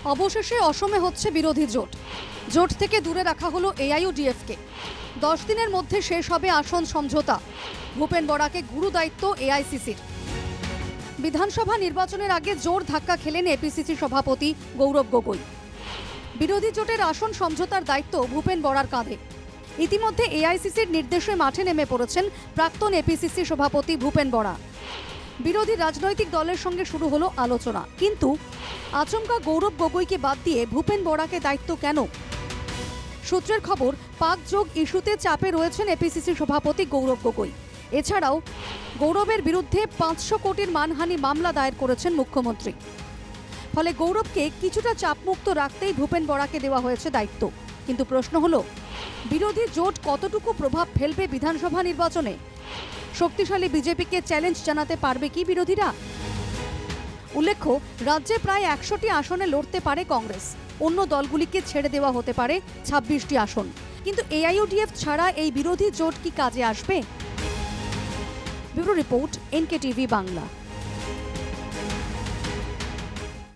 অবশেষে অসমে হচ্ছে বিরোধী জোট। জোট থেকে দূরে রাখা হলো এআইইউডিএফকে। 10 দিনের মধ্যে শেষ হবে আসন সমঝোতা। ভূপেন বরাকে গুরু দায়িত্ব এআইসিসির। বিধানসভা নির্বাচনের আগে জোর ধাক্কা খেলেন এপিসিসি সভাপতি গৌরব গগৈ। বিরোধী জোটের আসন সমঝোতার দায়িত্ব ভূপেন বরার কাঁধে। ইতিমধ্যে এআইসিসির নির্দেশে মাঠে নেমে পড়েছেন প্রাক্তন এপিসিসি সভাপতি ভূপেন বরা। বিরোধী রাজনৈতিক দলের সঙ্গে শুরু হলো আলোচনা, কিন্তু আচমকা গৌরব গগৈকে বাদ দিয়ে ভূপেন বরাকে দায়িত্ব কেন? সূত্রের খবর, পাক যোগ ইস্যুতে চাপে রয়েছেন এপিসিসি সভাপতি গৌরব গগৈ। এছাড়াও গৌরবের বিরুদ্ধে 500 কোটির মানহানি মামলা দায়ের করেছেন মুখ্যমন্ত্রী। ফলে গৌরবকে কিছুটা চাপমুক্ত রাখতেই ভূপেন বরাকে দেওয়া হয়েছে দায়িত্ব। কিন্তু প্রশ্ন হলো, বিরোধী জোট কতটুকু প্রভাব ফেলবে বিধানসভা নির্বাচনে? শক্তিশালী বিজেপিকে চ্যালেঞ্জ জানাতে পারবে কি বিরোধীরা? উল্লেখ্য, রাজ্যে প্রায় 100টি আসনে লড়তে পারে কংগ্রেস। অন্য দলগুলিকে ছেড়ে দেওয়া হতে পারে 26টি আসন। কিন্তু এআইইউডিএফ ছাড়া এই বিরোধী জোট কি কাজে আসবে? Bureau report, NKTV Bangla.